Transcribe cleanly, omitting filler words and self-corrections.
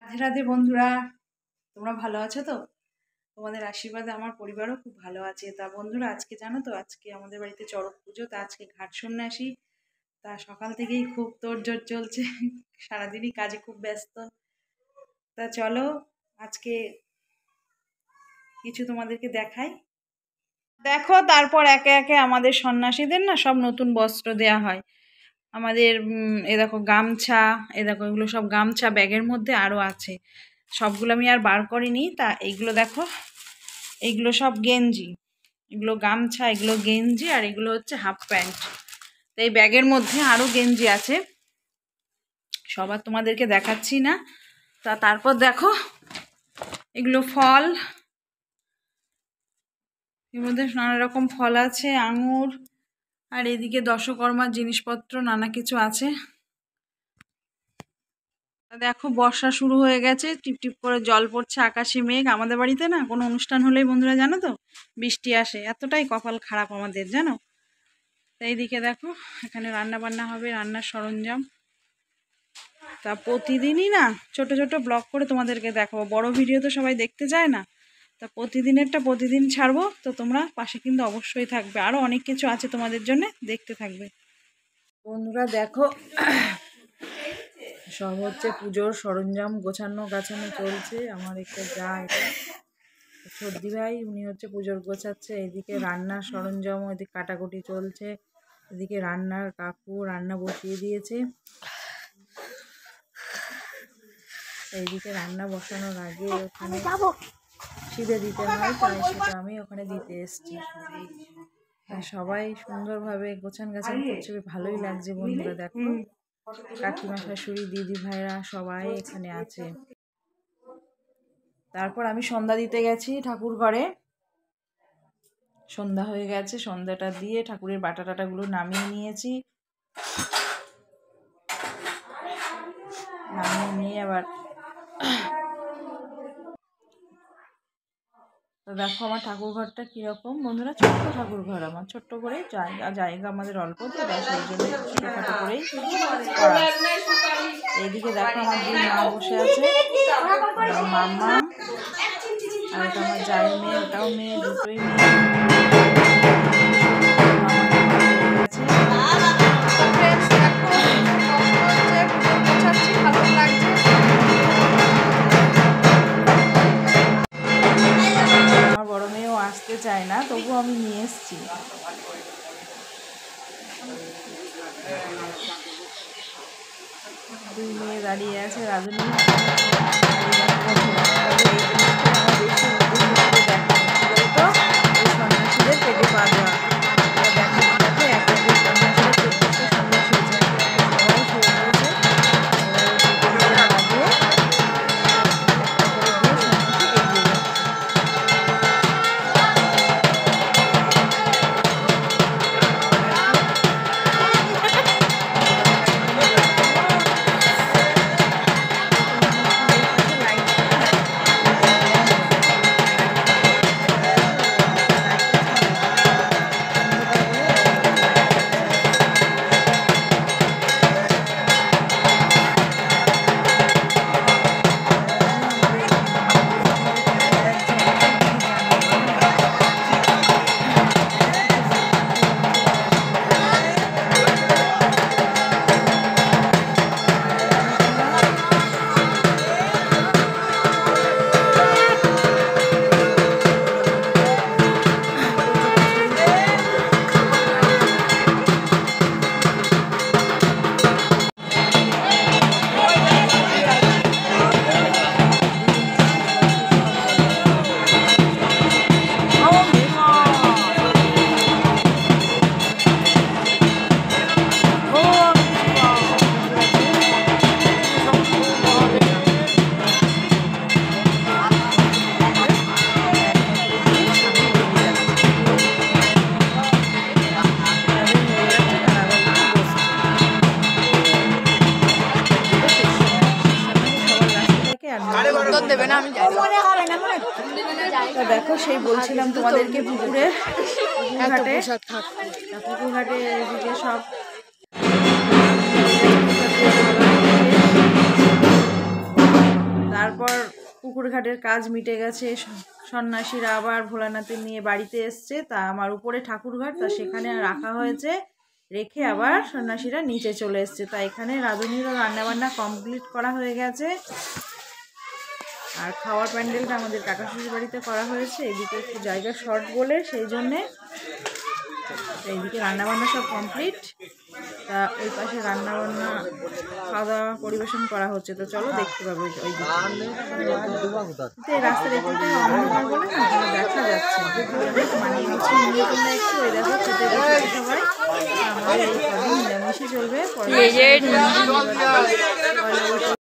রাধে রাধে বন্ধুরা, তোমরা ভালো আছো তো? তোমাদের আশীর্বাদে আমার পরিবারও খুব ভালো আছে। তা বন্ধুরা, আজকে জানো তো, আজকে আমাদের বাড়িতে চড়ক পুজো। তা আজকে ঘাট সন্ন্যাসী। তা সকাল থেকেই খুব তোড়জোড় চলছে। সারাদিনই কাজে খুব ব্যস্ত। তা চলো আজকে কিছু তোমাদেরকে দেখাই। দেখো, তারপর একে একে আমাদের সন্ন্যাসীদের না সব নতুন বস্ত্র দেয়া হয়। আমাদের এ দেখো গামছা, এ দেখো এগুলো সব গামছা ব্যাগের মধ্যে আরও আছে। সবগুলো আমি আর বার করিনি। তা এইগুলো দেখো, এইগুলো সব গেঞ্জি, এগুলো গামছা, এগুলো গেঞ্জি, আর এগুলো হচ্ছে হাফ প্যান্ট। তো এই ব্যাগের মধ্যে আরও গেঞ্জি আছে, সবার তোমাদেরকে দেখাচ্ছি না। তা তারপর দেখো এগুলো ফল, এর মধ্যে নানা রকম ফল আছে, আঙুর, আর এদিকে দশকর্মার জিনিসপত্র নানা কিছু আছে। দেখো বর্ষা শুরু হয়ে গেছে, টিপটিপ করে জল পড়ছে, আকাশে মেঘ। আমাদের বাড়িতে না কোনো অনুষ্ঠান হলেই বন্ধুরা জানো তো বৃষ্টি আসে, এতটাই কপাল খারাপ আমাদের, জানো। তো এইদিকে দেখো এখানে রান্না বান্না হবে, রান্নার সরঞ্জাম। তা প্রতিদিনই না ছোট ছোট ব্লগ করে তোমাদেরকে দেখাবো, বড় ভিডিও তো সবাই দেখতে চায় না। তা প্রতিদিনেরটা প্রতিদিন ছাড়বো, তো তোমরা পাশে কিন্তু অবশ্যই থাকবে। আরও অনেক কিছু আছে তোমাদের জন্য, দেখতে থাকবে বন্ধুরা। দেখো সব হচ্ছে পুজোর সরঞ্জাম গোছানো গাছানো চলছে। আমার একটা যা, এটা সর্দি ভাই, উনি হচ্ছে পুজোর গোছাচ্ছে। এদিকে রান্নার সরঞ্জাম, এদিকে কাটাকুটি চলছে। এদিকে রান্নার কাকু রান্না বসিয়ে দিয়েছে। এইদিকে রান্না বসানোর আগে ওখানে সিধে দিতে হয়, তাই সেটা আমি ওখানে দিতে এসেছি। সবাই সুন্দরভাবে গোছান গাছান করছে, ভালোই লাগছে বন্ধুরা। দেখো কাকিমা শাশুড়ি দিদি ভাইরা সবাই এখানে আছে। তারপর আমি সন্ধ্যা দিতে গেছি ঠাকুর ঘরে। সন্ধ্যা হয়ে গেছে, সন্ধ্যাটা দিয়ে ঠাকুরের বাটা টাটাগুলো নামিয়ে নিয়েছি। নামিয়ে নিয়ে আবার তো দেখো আমার ঠাকুর ঘরটা কীরকম বন্ধুরা, ছোট্ট ঠাকুর ঘর আমার, ছোট্ট করেই জায়গা আমাদের অল্প, তো সেই জন্য ছোটোখাটো করেই করা। এইদিকে দেখো আমার দুই মা বসে আছে, মাম্মা, আর ওটা আমার জায়ের মেয়ে, ওটাও মেয়ে, দুটোই মেয়ে। আমার বড় মেয়েও আসতে চায় না, তবু আমি নিয়ে এসছি। দুই মেয়ে দাঁড়িয়ে আছে, রাধুনি সন্ন্যাসীদের পেটে পা দেওয়া। দেখো সেই বলছিলাম তোমাদেরকে পুকুরের ঘাটে, পুকুর ঘাটে এদিকে সব তারপর পুকুর ঘাটের কাজ মিটে গেছে, সন্ন্যাসীরা আবার ভোলানাথের নিয়ে বাড়িতে এসছে। তা আমার উপরে ঠাকুরঘাট, তা সেখানে রাখা হয়েছে, রেখে আবার সন্ন্যাসীরা নিচে চলে এসছে। তা এখানে রাঁধুনিরও রান্নাবান্না কমপ্লিট করা হয়ে গেছে। আর খাওয়ার প্যান্ডেলটা আমাদের কাকা শ্বশুর বাড়িতে করা হয়েছে, এদিকে একটু জায়গা শর্ট বলে সেই জন্যে। এইদিকে রান্নাবান্না সব কমপ্লিট। তা ওই পাশে রান্নাবান্না খাওয়া দাওয়া পরিবেশন করা হচ্ছে। তো চলো দেখতে পাবো ওই দিকে। রাস্তার এদিকে অন্ধকার বলে না দেখা যাচ্ছে, মানিয়ে গুছিয়ে নিয়ে তোমরা একটু ওই দেখো খেতে বসে সবাই। আমাদের এই কদিন নিরামিষই চলবে, পরে